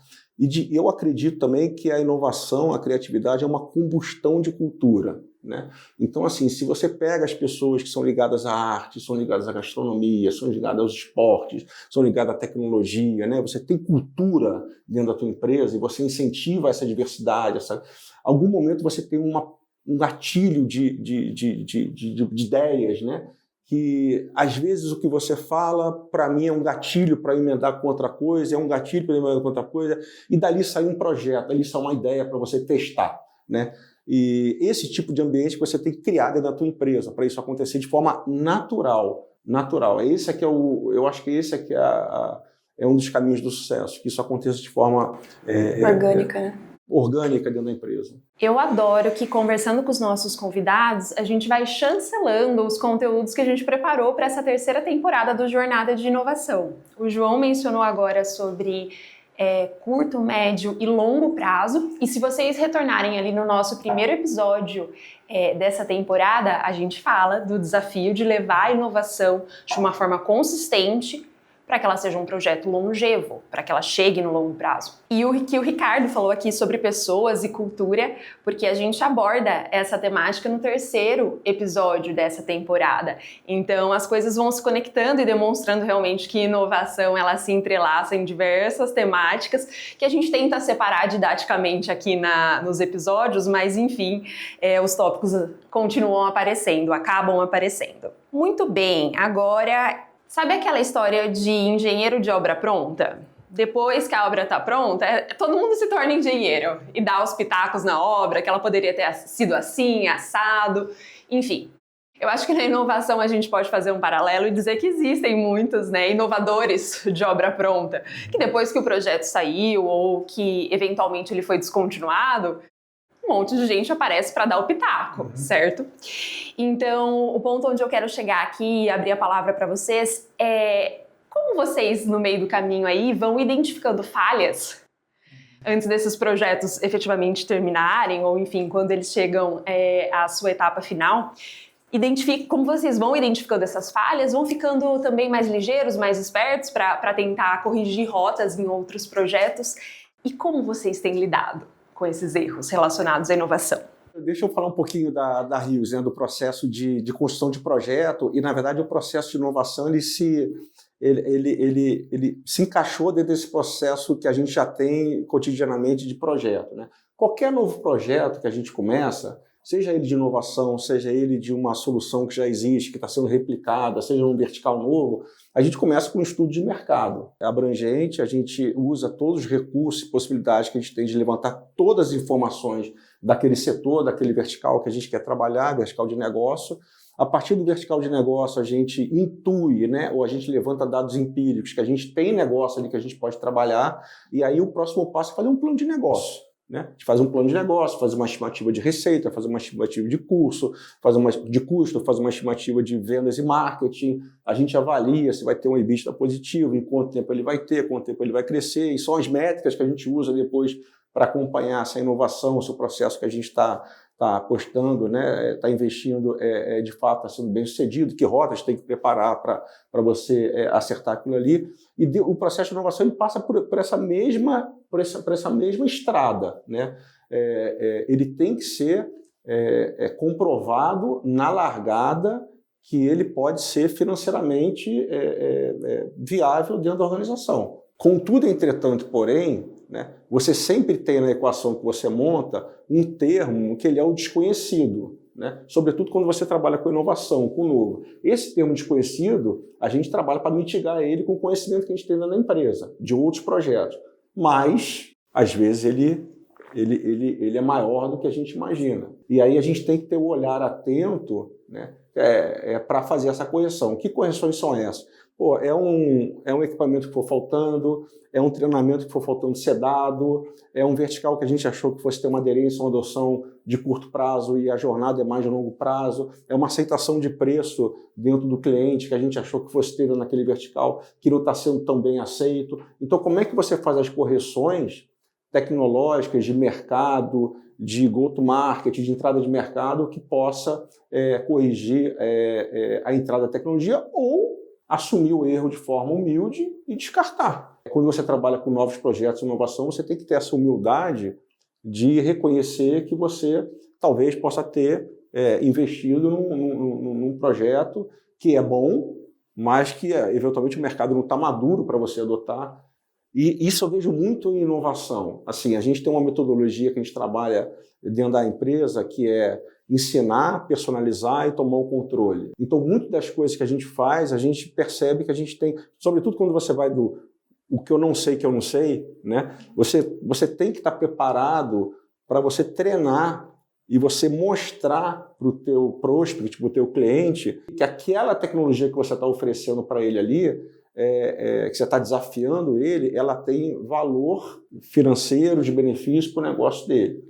Eu acredito também que a inovação, a criatividade é uma combustão de cultura, né? Então, assim, se você pega as pessoas que são ligadas à arte, são ligadas à gastronomia, são ligadas aos esportes, são ligadas à tecnologia, né? Você tem cultura dentro da tua empresa e você incentiva essa diversidade, algum momento você tem um gatilho de ideias, né? Que às vezes o que você fala, para mim, é um gatilho para emendar com outra coisa, é um gatilho para emendar com outra coisa, e dali sai um projeto, dali sai uma ideia para você testar, né? E esse tipo de ambiente que você tem que criar dentro da tua empresa, para isso acontecer de forma natural. Esse aqui eu acho que esse aqui é um dos caminhos do sucesso, que isso aconteça de forma orgânica, né? Orgânica dentro da empresa. Eu adoro que, conversando com os nossos convidados, a gente vai chancelando os conteúdos que a gente preparou para essa 3ª temporada do Jornada de Inovação. O João mencionou agora sobre curto, médio e longo prazo, e se vocês retornarem ali no nosso primeiro episódio dessa temporada, a gente fala do desafio de levar a inovação de uma forma consistente para que ela seja um projeto longevo, para que ela chegue no longo prazo. E o que o Ricardo falou aqui sobre pessoas e cultura, porque a gente aborda essa temática no 3º episódio dessa temporada. Então as coisas vão se conectando e demonstrando realmente que inovação ela se entrelaça em diversas temáticas que a gente tenta separar didaticamente aqui nos episódios, mas enfim, os tópicos continuam aparecendo, acabam aparecendo. Muito bem, agora... Sabe aquela história de engenheiro de obra pronta? Depois que a obra está pronta, todo mundo se torna engenheiro e dá os pitacos na obra, que ela poderia ter sido assim, assado, enfim. Eu acho que na inovação a gente pode fazer um paralelo e dizer que existem muitos, né, inovadores de obra pronta, que depois que o projeto saiu ou que eventualmente ele foi descontinuado, um monte de gente aparece para dar o pitaco, certo? Então, o ponto onde eu quero chegar aqui e abrir a palavra para vocês é como vocês, no meio do caminho aí, vão identificando falhas antes desses projetos efetivamente terminarem, ou enfim, quando eles chegam à sua etapa final. Como vocês vão identificando essas falhas, vão ficando também mais ligeiros, mais espertos para tentar corrigir rotas em outros projetos. E como vocês têm lidado com esses erros relacionados à inovação? Deixa eu falar um pouquinho da Rios, né, do processo de construção de projeto, e na verdade o processo de inovação ele se encaixou dentro desse processo que a gente já tem cotidianamente de projeto, né? Qualquer novo projeto que a gente começa, seja ele de inovação, seja ele de uma solução que já existe, que está sendo replicada, seja um vertical novo, a gente começa com um estudo de mercado. É abrangente, a gente usa todos os recursos e possibilidades que a gente tem de levantar todas as informações daquele setor, daquele vertical que a gente quer trabalhar, vertical de negócio. A partir do vertical de negócio, a gente intui, né, ou a gente levanta dados empíricos, que a gente tem negócio ali que a gente pode trabalhar, e aí o próximo passo é fazer um plano de negócio. Né? A gente faz um plano de negócio, faz uma estimativa de receita, faz uma estimativa de custo, faz uma estimativa de vendas e marketing, a gente avalia se vai ter um EBITDA positivo, em quanto tempo ele vai ter, quanto tempo ele vai crescer, e são as métricas que a gente usa depois para acompanhar essa inovação, se o processo que a gente está apostando, né, está investindo, de fato está sendo bem sucedido, que rotas tem que preparar para você acertar aquilo ali. E o processo de inovação ele passa por essa mesma estrada. Né? Ele tem que ser comprovado na largada que ele pode ser financeiramente viável dentro da organização. Contudo, entretanto, porém, né, você sempre tem na equação que você monta um termo que ele é o desconhecido, né? Sobretudo quando você trabalha com inovação, com o novo. Esse termo desconhecido, a gente trabalha para mitigar ele com o conhecimento que a gente tem na empresa, de outros projetos. Mas, às vezes, ele é maior do que a gente imagina. E aí a gente tem que ter o olhar atento, né, para fazer essa correção. Que correções são essas? Pô, é um equipamento que for faltando, é um treinamento que for faltando ser dado, é um vertical que a gente achou que fosse ter uma aderência, uma adoção de curto prazo e a jornada é mais de longo prazo, é uma aceitação de preço dentro do cliente que a gente achou que fosse ter naquele vertical que não está sendo tão bem aceito. Então, como é que você faz as correções tecnológicas de mercado, de go-to-market, de entrada de mercado que possa corrigir a entrada da tecnologia ou assumir o erro de forma humilde e descartar. Quando você trabalha com novos projetos de inovação, você tem que ter essa humildade de reconhecer que você talvez possa ter investido num projeto que é bom, mas que eventualmente o mercado não está maduro para você adotar. E isso eu vejo muito em inovação. Assim, a gente tem uma metodologia que a gente trabalha dentro da empresa que é ensinar, personalizar e tomar o controle. Então, muitas das coisas que a gente faz, a gente percebe que a gente tem, sobretudo quando você vai do o que eu não sei, né? Você tem que estar preparado para você treinar e você mostrar para o teu prospect, para o teu cliente, que aquela tecnologia que você está oferecendo para ele ali, que você está desafiando ele, ela tem valor financeiro, de benefício para o negócio dele.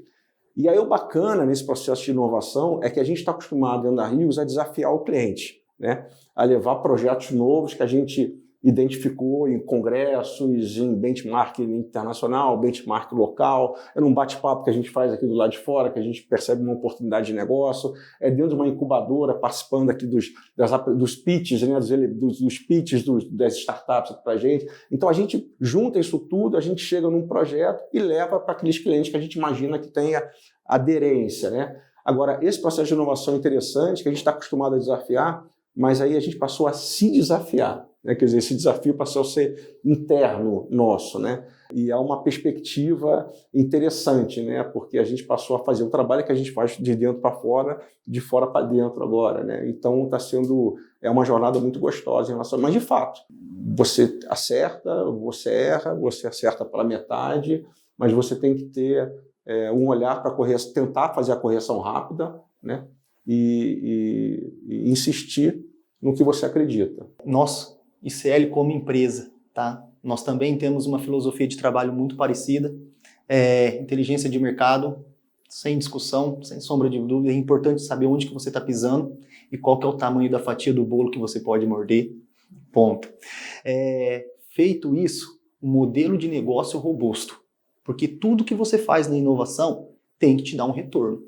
E aí o bacana nesse processo de inovação é que a gente está acostumado dentro da Rios a desafiar o cliente, né? A levar projetos novos que a gente identificou em congressos, em benchmark internacional, benchmark local, é num bate-papo que a gente faz aqui do lado de fora, que a gente percebe uma oportunidade de negócio, é dentro de uma incubadora, participando aqui dos pitches, né, dos pitches das startups para a gente. Então a gente junta isso tudo, a gente chega num projeto e leva para aqueles clientes que a gente imagina que tenha aderência, né? Agora, esse processo de inovação é interessante, que a gente está acostumado a desafiar, mas aí a gente passou a se desafiar, né? Quer dizer, esse desafio passou a ser interno nosso, né? E há uma perspectiva interessante, né? Porque a gente passou a fazer o trabalho que a gente faz de dentro para fora, de fora para dentro agora, né? Então está sendo uma jornada muito gostosa em relação, mas de fato você acerta, você erra, você acerta pela metade, mas você tem que ter um olhar para tentar fazer a correção rápida, né? e insistir no que você acredita. Nós, ICL como empresa, tá? Nós também temos uma filosofia de trabalho muito parecida. Inteligência de mercado, sem discussão, sem sombra de dúvida. É importante saber onde que você está pisando e qual que é o tamanho da fatia do bolo que você pode morder. Ponto. Feito isso, um modelo de negócio robusto. Porque tudo que você faz na inovação tem que te dar um retorno.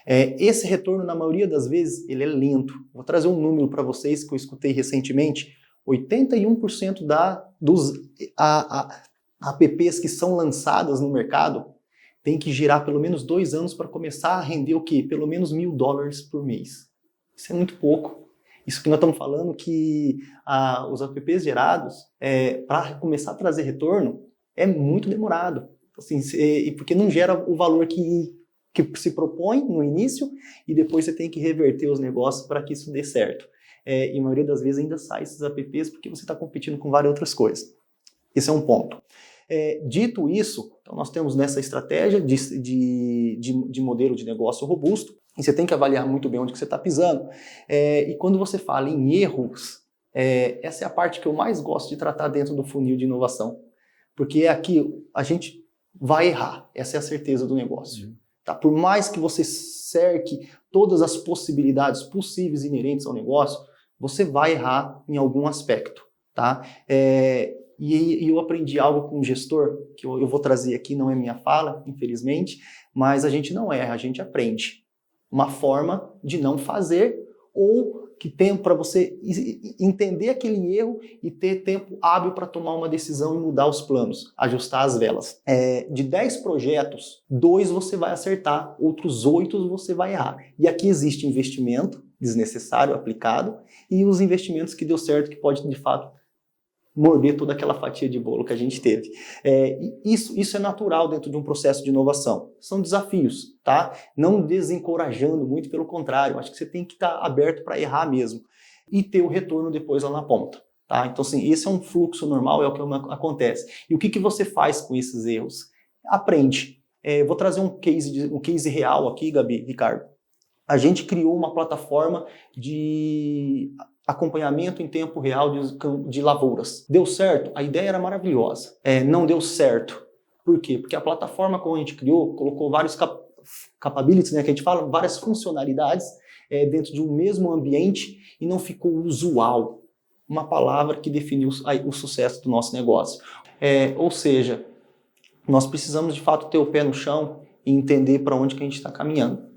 Esse retorno, na maioria das vezes, ele é lento. Vou trazer um número para vocês que eu escutei recentemente. 81% dos apps que são lançadas no mercado tem que girar pelo menos 2 anos para começar a render o quê? Pelo menos $1.000 por mês. Isso é muito pouco. Isso que nós estamos falando que os apps gerados, para começar a trazer retorno, é muito demorado. Assim, porque não gera o valor que se propõe no início e depois você tem que reverter os negócios para que isso dê certo. E a maioria das vezes ainda sai esses apps porque você está competindo com várias outras coisas. Esse é um ponto. Dito isso, então nós temos nessa estratégia de modelo de negócio robusto, e você tem que avaliar muito bem onde que você está pisando. E quando você fala em erros, essa é a parte que eu mais gosto de tratar dentro do funil de inovação. Porque aqui a gente vai errar, essa é a certeza do negócio. Tá? Por mais que você cerque todas as possibilidades possíveis e inerentes ao negócio, você vai errar em algum aspecto. Tá? E eu aprendi algo com um gestor, que eu vou trazer aqui, não é minha fala, infelizmente, mas a gente não erra, a gente aprende. Uma forma de não fazer ou que tem para você entender aquele erro e ter tempo hábil para tomar uma decisão e mudar os planos, ajustar as velas. De 10 projetos, 2 você vai acertar, outros 8 você vai errar. E aqui existe investimento desnecessário aplicado e os investimentos que deu certo, que pode de fato morder toda aquela fatia de bolo que a gente teve. Isso é natural dentro de um processo de inovação. São desafios, tá? Não desencorajando, muito pelo contrário. Acho que você tem que estar aberto para errar mesmo e ter o retorno depois lá na ponta, tá? Então, assim, esse é um fluxo normal, é o que acontece. E o que você faz com esses erros? Aprende. Vou trazer um case real aqui, Gabi, Ricardo. A gente criou uma plataforma de acompanhamento em tempo real de lavouras. Deu certo? A ideia era maravilhosa. Não deu certo. Por quê? Porque a plataforma que a gente criou colocou vários capabilities, né, que a gente fala, várias funcionalidades dentro de um mesmo ambiente e não ficou usual. Uma palavra que definiu o sucesso do nosso negócio. Ou seja, nós precisamos de fato ter o pé no chão e entender para onde que a gente está caminhando.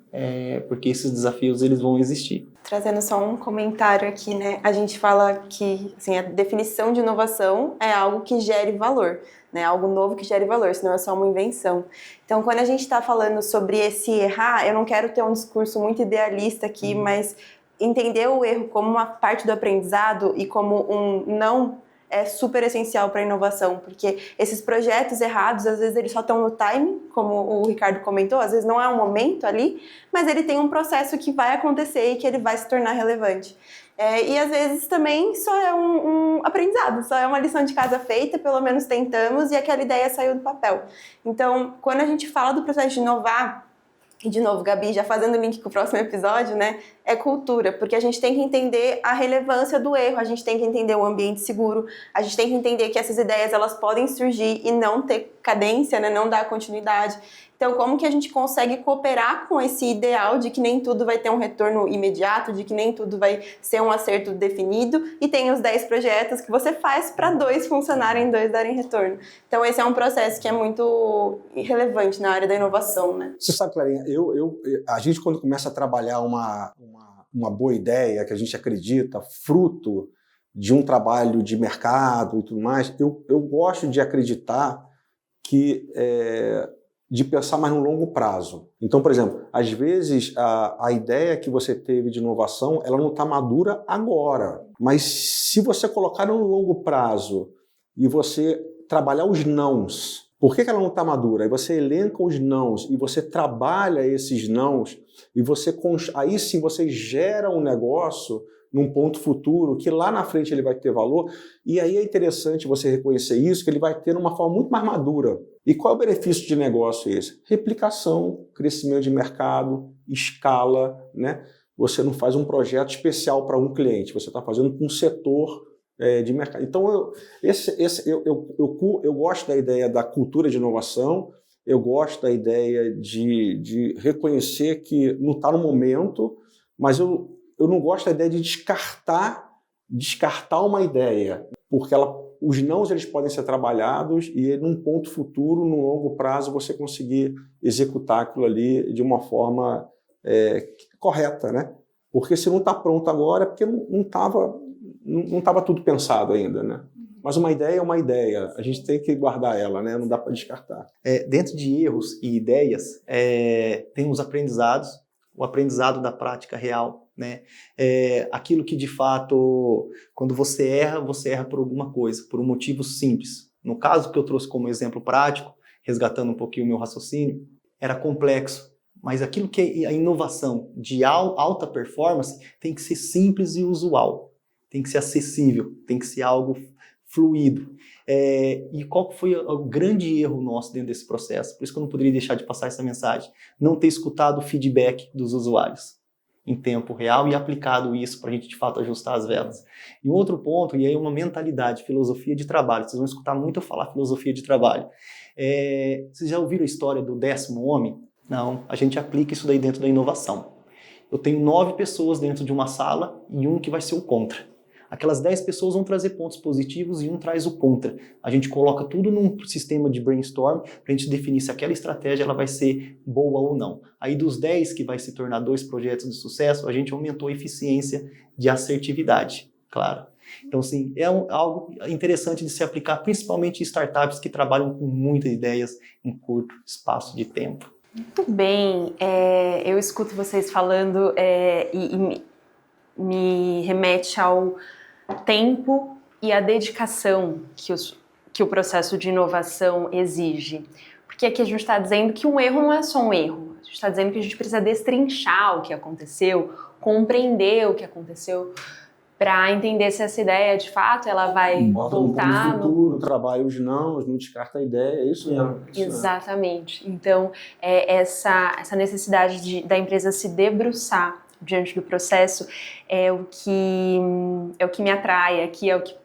Porque esses desafios eles vão existir. Trazendo só um comentário aqui, né? A gente fala que assim, a definição de inovação é algo que gere valor, né? Algo novo que gere valor, senão é só uma invenção. Então, quando a gente está falando sobre esse errar, eu não quero ter um discurso muito idealista aqui, mas entender o erro como uma parte do aprendizado e como um não é super essencial para a inovação, porque esses projetos errados, às vezes eles só estão no time, como o Ricardo comentou, às vezes não é um momento ali, mas ele tem um processo que vai acontecer e que ele vai se tornar relevante. E às vezes também só é um aprendizado, só é uma lição de casa feita, pelo menos tentamos e aquela ideia saiu do papel. Então, quando a gente fala do processo de inovar, e de novo, Gabi, já fazendo link com o próximo episódio, né? É cultura, porque a gente tem que entender a relevância do erro, a gente tem que entender o ambiente seguro, a gente tem que entender que essas ideias elas podem surgir e não ter cadência, né? Não dar continuidade. Então, como que a gente consegue cooperar com esse ideal de que nem tudo vai ter um retorno imediato, de que nem tudo vai ser um acerto definido, e tem os 10 projetos que você faz para 2 funcionarem, 2 darem retorno. Então, esse é um processo que é muito relevante na área da inovação, né? Você sabe, Clarinha, a gente quando começa a trabalhar uma boa ideia, que a gente acredita, fruto de um trabalho de mercado e tudo mais, eu gosto de acreditar que de pensar mais no longo prazo. Então, por exemplo, às vezes a ideia que você teve de inovação, ela não está madura agora, mas se você colocar no longo prazo e você trabalhar os nãos, por que ela não está madura? Aí você elenca os nãos e você trabalha esses nãos e aí sim você gera um negócio num ponto futuro, que lá na frente ele vai ter valor, e aí é interessante você reconhecer isso, que ele vai ter uma forma muito mais madura. E qual é o benefício de negócio esse? Replicação, crescimento de mercado, escala, né? você não faz um projeto especial para um cliente, você está fazendo com um setor de mercado. Então, eu gosto da ideia da cultura de inovação, eu gosto da ideia de reconhecer que não está no momento, mas eu não gosto da ideia de descartar uma ideia, porque os nãos eles podem ser trabalhados e num ponto futuro, num longo prazo, você conseguir executar aquilo ali de uma forma correta, né? Porque se não está pronto agora é porque não estava tudo pensado ainda, né? Mas uma ideia é uma ideia, a gente tem que guardar ela, né? Não dá para descartar. Dentro de erros e ideias, tem os aprendizados, o aprendizado da prática real, né? Aquilo que de fato, quando você erra por alguma coisa, por um motivo simples. No caso que eu trouxe como exemplo prático, resgatando um pouquinho o meu raciocínio, era complexo, mas aquilo que é a inovação de alta performance tem que ser simples e usual, tem que ser acessível, tem que ser algo fluido. E qual foi o grande erro nosso dentro desse processo? Por isso que eu não poderia deixar de passar essa mensagem. Não ter escutado o feedback dos usuários em tempo real e aplicado isso para a gente, de fato, ajustar as velas. E um outro ponto, e aí uma mentalidade, filosofia de trabalho. Vocês vão escutar muito eu falar filosofia de trabalho. Vocês já ouviram a história do 10º homem? Não, a gente aplica isso daí dentro da inovação. Eu tenho 9 pessoas dentro de uma sala e um que vai ser o contra. Aquelas 10 pessoas vão trazer pontos positivos e um traz o contra. A gente coloca tudo num sistema de brainstorm para a gente definir se aquela estratégia ela vai ser boa ou não. Aí dos 10 que vai se tornar 2 projetos de sucesso, a gente aumentou a eficiência de assertividade, claro. Então, assim, algo interessante de se aplicar, principalmente em startups que trabalham com muitas ideias em curto espaço de tempo. Muito bem, eu escuto vocês falando e me remete ao tempo e a dedicação que o processo de inovação exige. Porque aqui a gente está dizendo que um erro não é só um erro, a gente está dizendo que a gente precisa destrinchar o que aconteceu, compreender o que aconteceu, para entender se essa ideia, de fato, ela vai voltar no futuro, trabalho os não descarta a ideia, é isso mesmo. Exatamente. Então, essa necessidade da empresa se debruçar diante do processo é o que me atrai aqui, é o que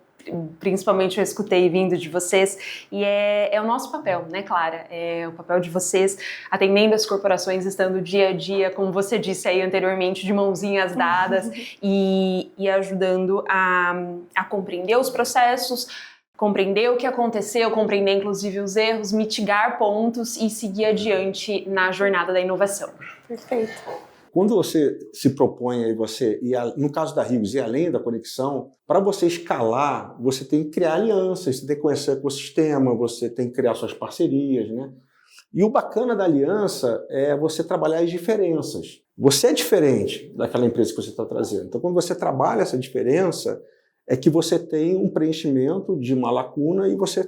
principalmente eu escutei vindo de vocês, e é o nosso papel, né, Clara? É o papel de vocês atendendo as corporações, estando dia a dia, como você disse aí anteriormente, de mãozinhas dadas e ajudando a compreender os processos, compreender o que aconteceu, compreender inclusive os erros, mitigar pontos e seguir adiante na jornada da inovação. Perfeito. Quando você se propõe, aí no caso da Rios, ir além da conexão, para você escalar, você tem que criar alianças, você tem que conhecer o ecossistema, você tem que criar suas parcerias, né? E o bacana da aliança é você trabalhar as diferenças. Você é diferente daquela empresa que você está trazendo. Então, quando você trabalha essa diferença, é que você tem um preenchimento de uma lacuna e você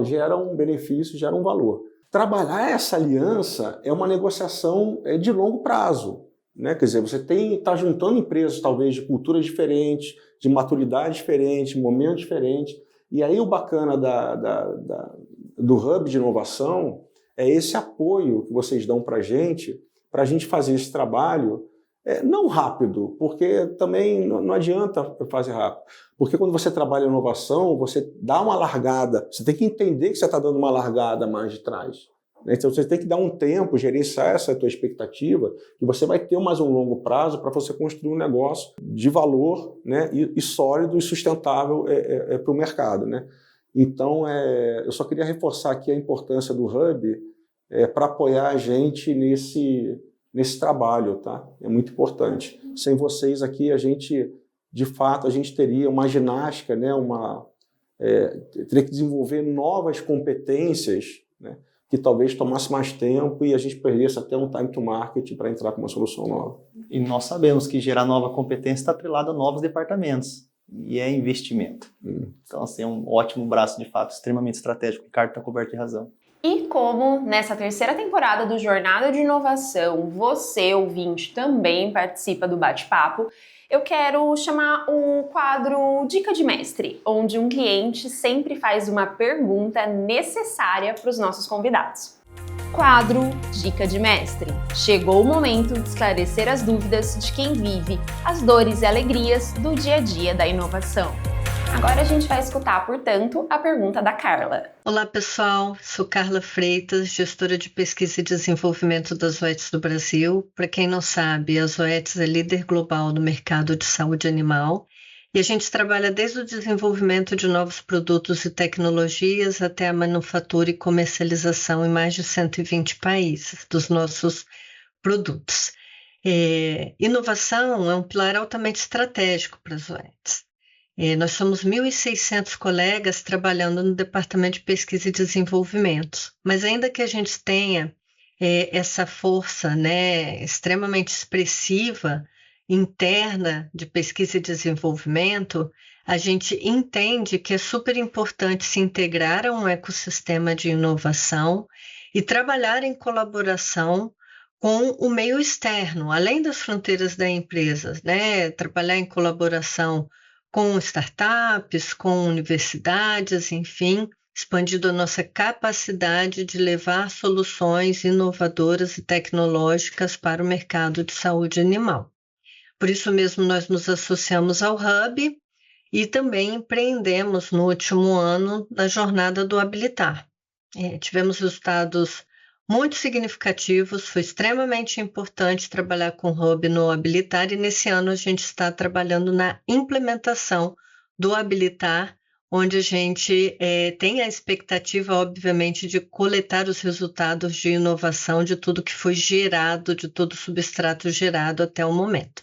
gera um benefício, gera um valor. Trabalhar essa aliança é uma negociação de longo prazo, né? Quer dizer, você está juntando empresas talvez de culturas diferentes, de maturidade diferente, momentos diferentes. E aí o bacana do Hub de Inovação é esse apoio que vocês dão para a gente fazer esse trabalho, não rápido, porque também não adianta fazer rápido. Porque quando você trabalha em inovação, você dá uma largada, você tem que entender que você está dando uma largada mais de trás. Então você tem que dar um tempo, gerenciar essa tua expectativa, que você vai ter mais um longo prazo para você construir um negócio de valor, né, e sólido e sustentável para o mercado, né? Então, eu só queria reforçar aqui a importância do Hub para apoiar a gente nesse trabalho, tá? É muito importante. Sem vocês aqui, de fato, a gente teria uma ginástica, né? Teria que desenvolver novas competências, né? Que talvez tomasse mais tempo e a gente perdesse até um time to market para entrar com uma solução nova. E nós sabemos que gerar nova competência está atrelado a novos departamentos. E é investimento. Então, assim, é um ótimo braço, de fato, extremamente estratégico. O Ricardo está coberto de razão. E como nessa terceira temporada do Jornada de Inovação, você, ouvinte, também participa do bate-papo, eu quero chamar o quadro Dica de Mestre, onde um cliente sempre faz uma pergunta necessária para os nossos convidados. Quadro Dica de Mestre. Chegou o momento de esclarecer as dúvidas de quem vive as dores e alegrias do dia a dia da inovação. Agora a gente vai escutar, portanto, a pergunta da Carla. Olá, pessoal. Sou Carla Freitas, gestora de pesquisa e desenvolvimento da Zoetis do Brasil. Para quem não sabe, a Zoetis é líder global no mercado de saúde animal e a gente trabalha desde o desenvolvimento de novos produtos e tecnologias até a manufatura e comercialização em mais de 120 países dos nossos produtos. Inovação é um pilar altamente estratégico para a Zoetis. Nós somos 1.600 colegas trabalhando no Departamento de Pesquisa e Desenvolvimento, mas ainda que a gente tenha essa força, né, extremamente expressiva, interna de pesquisa e desenvolvimento, a gente entende que é super importante se integrar a um ecossistema de inovação e trabalhar em colaboração com o meio externo, além das fronteiras da empresa, né, trabalhar em colaboração com startups, com universidades, enfim, expandindo a nossa capacidade de levar soluções inovadoras e tecnológicas para o mercado de saúde animal. Por isso mesmo, nós nos associamos ao Hub e também empreendemos no último ano na jornada do Habilitar. Tivemos resultados muito significativos, foi extremamente importante trabalhar com o Hub no Habilitar e nesse ano a gente está trabalhando na implementação do Habilitar, onde a gente tem a expectativa, obviamente, de coletar os resultados de inovação de tudo que foi gerado, de todo o substrato gerado até o momento.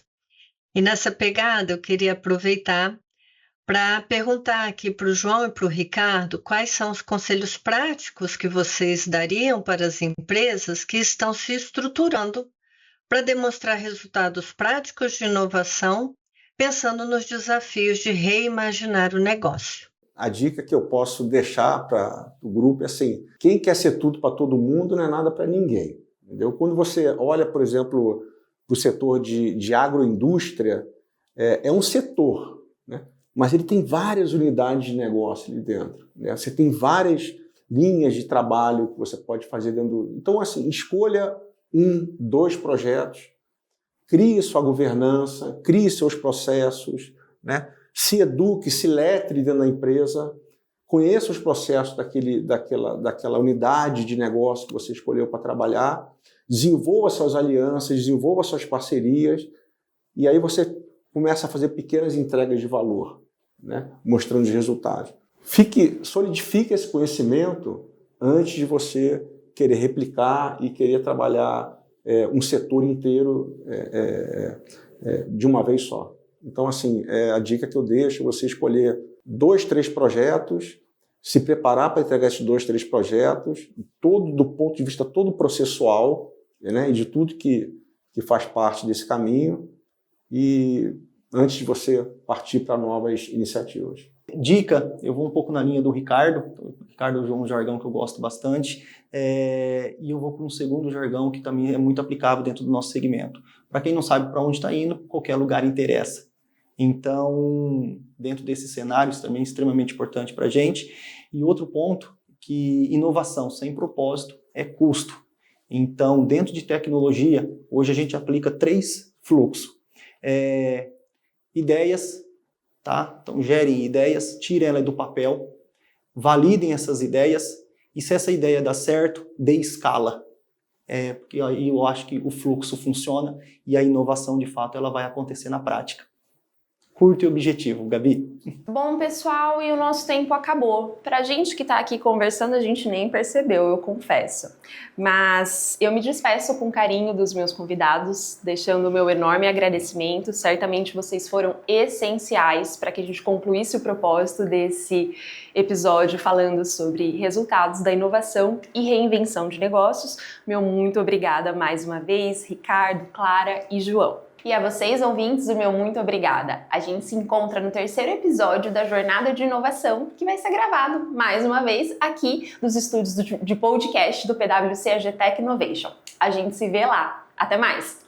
E nessa pegada, eu queria aproveitar para perguntar aqui para o João e para o Ricardo quais são os conselhos práticos que vocês dariam para as empresas que estão se estruturando para demonstrar resultados práticos de inovação, pensando nos desafios de reimaginar o negócio. A dica que eu posso deixar para o grupo é assim: quem quer ser tudo para todo mundo não é nada para ninguém. Entendeu? Quando você olha, por exemplo, para o setor de agroindústria, é um setor, né? Mas ele tem várias unidades de negócio ali dentro, né? Você tem várias linhas de trabalho que você pode fazer dentro. Então, assim, escolha 1, 2 projetos, crie sua governança, crie seus processos, né? Se eduque, se letre dentro da empresa, conheça os processos daquela unidade de negócio que você escolheu para trabalhar, desenvolva suas alianças, desenvolva suas parcerias, e aí você começa a fazer pequenas entregas de valor, né? Mostrando os resultados. Solidifique esse conhecimento antes de você querer replicar e querer trabalhar um setor inteiro de uma vez só. Então, assim, a dica que eu deixo é você escolher 2, 3 projetos, se preparar para entregar esses 2, 3 projetos, do ponto de vista todo processual, né, e de tudo que faz parte desse caminho, e antes de você partir para novas iniciativas. Dica, eu vou um pouco na linha do Ricardo. O Ricardo usou um jargão que eu gosto bastante, e eu vou para um segundo jargão que também é muito aplicável dentro do nosso segmento. Para quem não sabe para onde está indo, qualquer lugar interessa. Então, dentro desses cenários também é extremamente importante para a gente. E outro ponto, que inovação sem propósito é custo. Então, dentro de tecnologia, hoje a gente aplica 3 fluxos. Ideias, tá? Então, gerem ideias, tirem ela do papel, validem essas ideias, e se essa ideia dá certo, dê escala. Porque aí eu acho que o fluxo funciona e a inovação, de fato, ela vai acontecer na prática. Curto e objetivo, Gabi. Bom, pessoal, e o nosso tempo acabou. Pra gente que tá aqui conversando, a gente nem percebeu, eu confesso. Mas eu me despeço com carinho dos meus convidados, deixando o meu enorme agradecimento. Certamente vocês foram essenciais para que a gente concluísse o propósito desse episódio falando sobre resultados da inovação e reinvenção de negócios. Meu muito obrigada mais uma vez, Ricardo, Clara e João. E a vocês, ouvintes, o meu muito obrigada. A gente se encontra no 3º episódio da Jornada de Inovação, que vai ser gravado, mais uma vez, aqui nos estúdios de podcast do PwC AGTech Innovation. A gente se vê lá. Até mais!